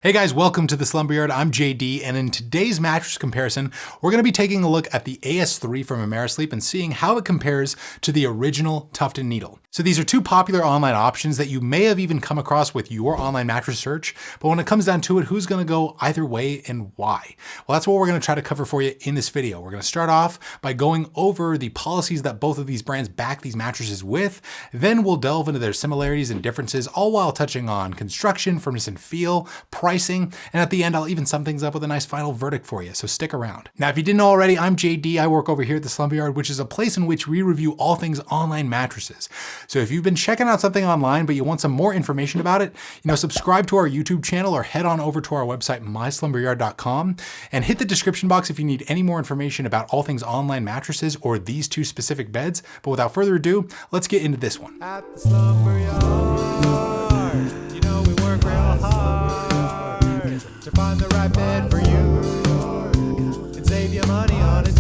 Hey guys, welcome to the Slumber Yard. I'm JD, and in today's mattress comparison, we're going to be taking a look at the AS3 from Amerisleep and seeing how it compares to the original Tuft needle. So these are two popular online options that you may have even come across with your online mattress search, but when it comes down to it, who's going to go either way and why? Well, that's what we're going to try to cover for you in this video. We're going to start off by going over the policies that both of these brands back these mattresses with, then we'll delve into their similarities and differences, all while touching on construction, firmness and feel, pricing, and at the end, I'll even sum things up with a nice final verdict for you, so stick around. Now, if you didn't know already, I'm JD. I work over here at the Slumber Yard, which is a place in which we review all things online mattresses. So if you've been checking out something online, but you want some more information about it, subscribe to our YouTube channel or head on over to our website, myslumberyard.com, and hit the description box if you need any more information about all things online mattresses or these two specific beds. But without further ado, let's get into this one. At the Slumber Yard, we work real hard to find the right bed for you and save you money on it.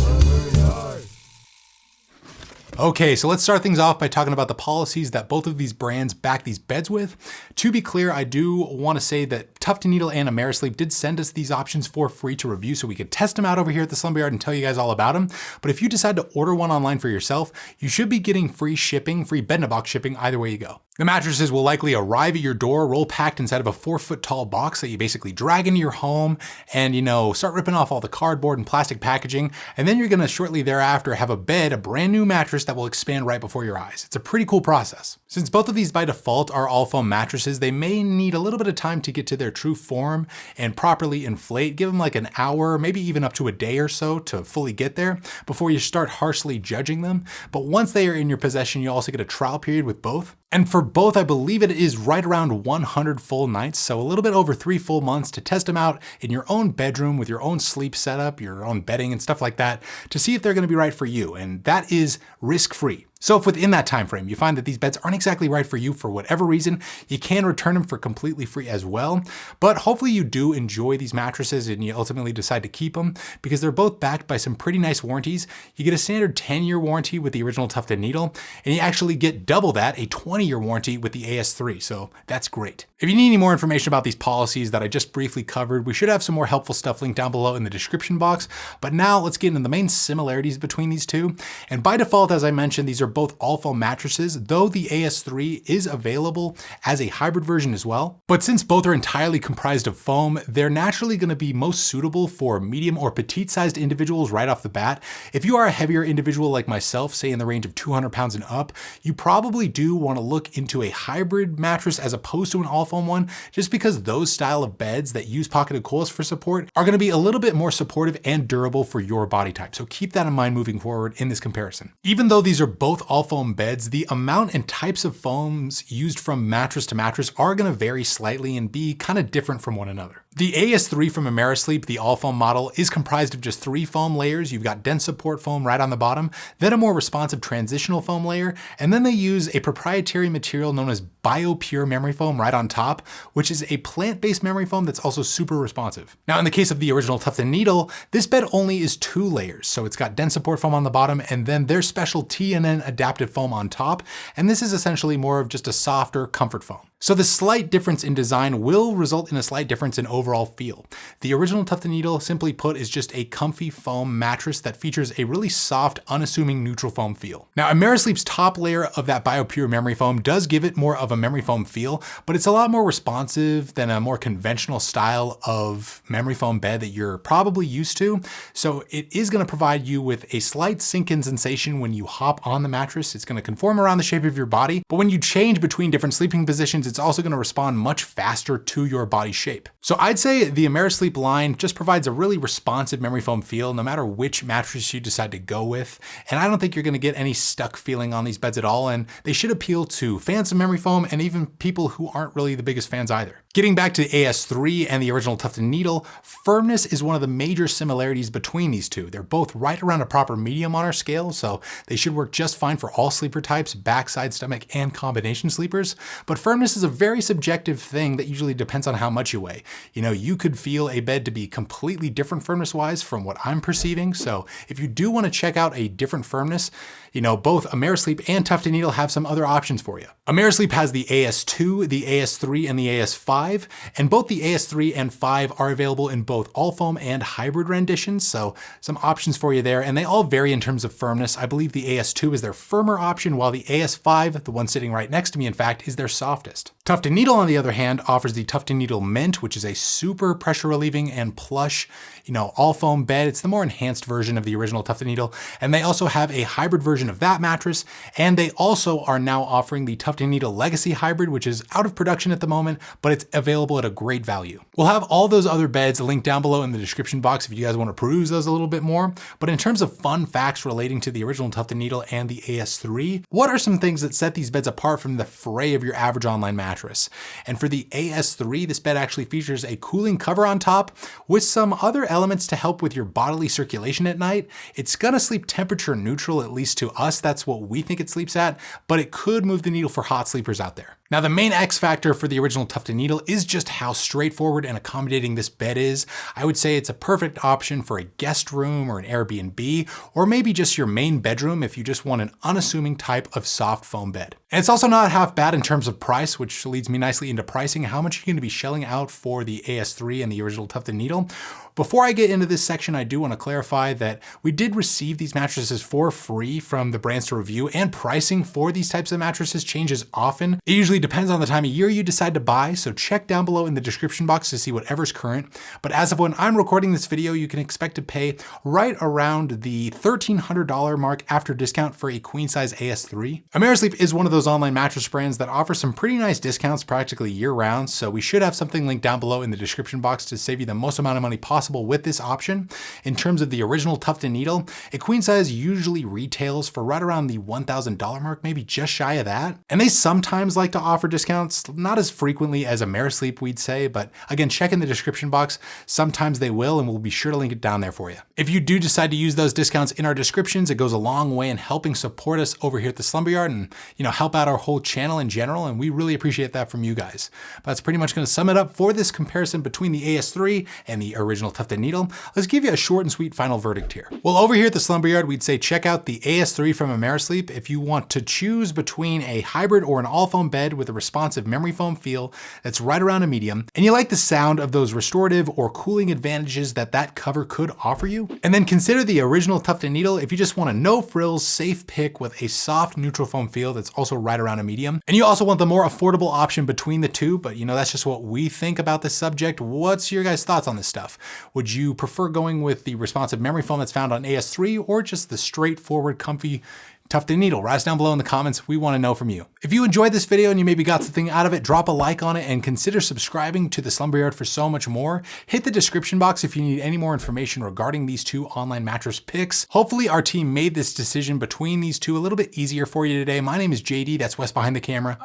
Okay, so let's start things off by talking about the policies that both of these brands back these beds with. To be clear, I do want to say that Tuft and Amerisleep did send us these options for free to review so we could test them out over here at the Slumber Yard and tell you guys all about them. But if you decide to order one online for yourself, you should be getting free shipping, free bed-in-a-box shipping either way you go. The mattresses will likely arrive at your door, roll packed inside of a 4-foot tall box that you basically drag into your home and, start ripping off all the cardboard and plastic packaging. And then you're going to shortly thereafter have a brand new mattress that will expand right before your eyes. It's a pretty cool process. Since both of these by default are all foam mattresses, they may need a little bit of time to get to their true form and properly inflate. Give them like an hour, maybe even up to a day or so to fully get there before you start harshly judging them. But once they are in your possession, you also get a trial period with both. And for both, I believe it is right around 100 full nights, so a little bit over 3 full months to test them out in your own bedroom with your own sleep setup, your own bedding and stuff like that to see if they're going to be right for you. And that is risk-free. So if within that time frame you find that these beds aren't exactly right for you for whatever reason, you can return them for completely free as well. But hopefully you do enjoy these mattresses and you ultimately decide to keep them because they're both backed by some pretty nice warranties. You get a standard 10-year warranty with the original Tuft needle, and you actually get double that, a 20-year warranty with the AS3. So that's great. If you need any more information about these policies that I just briefly covered, we should have some more helpful stuff linked down below in the description box. But now let's get into the main similarities between these two. And by default, as I mentioned, these are both all foam mattresses, though the AS3 is available as a hybrid version as well. But since both are entirely comprised of foam, they're naturally going to be most suitable for medium or petite sized individuals right off the bat. If you are a heavier individual like myself, say in the range of 200 pounds and up, you probably do want to look into a hybrid mattress as opposed to an all foam one, just because those style of beds that use pocketed coils for support are going to be a little bit more supportive and durable for your body type. So keep that in mind moving forward in this comparison. Even though these are both all foam beds, the amount and types of foams used from mattress to mattress are going to vary slightly and be kind of different from one another. The AS3 from Amerisleep, the all foam model, is comprised of just 3 foam layers. You've got dense support foam right on the bottom, then a more responsive transitional foam layer, and then they use a proprietary material known as BioPure memory foam right on top, which is a plant-based memory foam that's also super responsive. Now, in the case of the original Tuft needle, this bed only is 2 layers. So it's got dense support foam on the bottom and then their special TNN adaptive foam on top. And this is essentially more of just a softer comfort foam. So the slight difference in design will result in a slight difference in overall feel. The original Tuft needle, simply put, is just a comfy foam mattress that features a really soft, unassuming neutral foam feel. Now, Amerisleep's top layer of that BioPure memory foam does give it more of a memory foam feel, but it's a lot more responsive than a more conventional style of memory foam bed that you're probably used to. So it is going to provide you with a slight sink-in sensation when you hop on the mattress. It's going to conform around the shape of your body, but when you change between different sleeping positions, it's also going to respond much faster to your body shape. So I'd say the Amerisleep line just provides a really responsive memory foam feel no matter which mattress you decide to go with. And I don't think you're going to get any stuck feeling on these beds at all. And they should appeal to fans of memory foam and even people who aren't really the biggest fans either. Getting back to the AS3 and the original Tuft needle, firmness is one of the major similarities between these two. They're both right around a proper medium on our scale, so they should work just fine for all sleeper types, backside, stomach, and combination sleepers. But firmness is a very subjective thing that usually depends on how much you weigh. you know, you could feel a bed to be completely different firmness wise from what I'm perceiving. So if you do want to check out a different firmness, you know, both Amerisleep and Tuft & Needle have some other options for you. Amerisleep has the AS2, the AS3, and the AS5, and both the AS3 and 5 are available in both all foam and hybrid renditions, so some options for you there, and they all vary in terms of firmness. I believe the AS2 is their firmer option, while the AS5, the one sitting right next to me in fact, is their softest. Tuft & Needle, on the other hand, offers the Tuft & Needle Mint, which is a super pressure relieving and plush, you know, all foam bed. It's the more enhanced version of the original Tuft & Needle, and they also have a hybrid version of that mattress, and they also are now offering the Tuft & Needle Legacy Hybrid, which is out of production at the moment, but it's available at a great value. We'll have all those other beds linked down below in the description box if you guys want to peruse those a little bit more. But in terms of fun facts relating to the original Tuft & Needle and the AS3, what are some things that set these beds apart from the fray of your average online mattress? And for the AS3, this bed actually features a cooling cover on top with some other elements to help with your bodily circulation at night. It's gonna sleep temperature neutral, at least to us. That's what we think it sleeps at, but it could move the needle for hot sleepers out there. Now, the main X factor for the original Tuft & Needle is just how straightforward and accommodating this bed is. I would say it's a perfect option for a guest room or an Airbnb, or maybe just your main bedroom if you just want an unassuming type of soft foam bed. And it's also not half bad in terms of price, which leads me nicely into pricing. How much are you going to be shelling out for the AS3 and the original Tuft & Needle? Before I get into this section, I do want to clarify that we did receive these mattresses for free from the brands to review, and pricing for these types of mattresses changes often. It usually depends on the time of year you decide to buy, so check down below in the description box to see whatever's current. But as of when I'm recording this video, you can expect to pay right around the $1,300 mark after discount for a queen size AS3. Amerisleep is one of those online mattress brands that offers some pretty nice discounts practically year round, so we should have something linked down below in the description box to save you the most amount of money possible with this option. In terms of the original Tuft & Needle, a queen size usually retails for right around the $1,000 mark, maybe just shy of that. And they sometimes like to offer discounts, not as frequently as Amerisleep we'd say, but again, check in the description box. Sometimes they will, and we'll be sure to link it down there for you. If you do decide to use those discounts in our descriptions, it goes a long way in helping support us over here at the Slumber Yard and, you know, help out our whole channel in general, and we really appreciate that from you guys. But that's pretty much going to sum it up for this comparison between the AS3 and the original Tuft & Needle. Let's give you a short and sweet final verdict here. Well, over here at the Slumber Yard, we'd say check out the AS3 from Amerisleep if you want to choose between a hybrid or an all foam bed with a responsive memory foam feel that's right around a medium, and you like the sound of those restorative or cooling advantages that that cover could offer you. And then consider the original Tuft & Needle if you just want a no frills, safe pick with a soft neutral foam feel that's also right around a medium. And you also want the more affordable option between the two, but you know, that's just what we think about this subject. What's your guys' thoughts on this stuff? Would you prefer going with the responsive memory foam that's found on AS3 or just the straightforward, comfy Tuft & Needle? Write us down below in the comments. We want to know from you. If you enjoyed this video and you maybe got something out of it, drop a like on it and consider subscribing to the Slumber Yard for so much more. Hit the description box if you need any more information regarding these two online mattress picks. Hopefully our team made this decision between these two a little bit easier for you today. My name is JD. That's Wes behind the camera.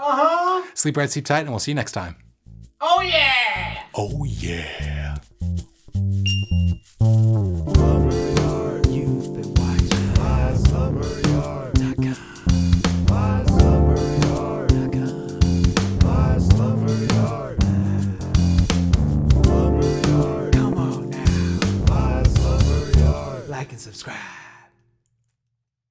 Sleep right, sleep tight, and we'll see you next time. Oh yeah! Oh yeah. You've been watching my Slumber Yard. My Slumber Yard. My Slumber Yard. Slumber Yard. Come on now, My Slumber Yard. like and subscribe.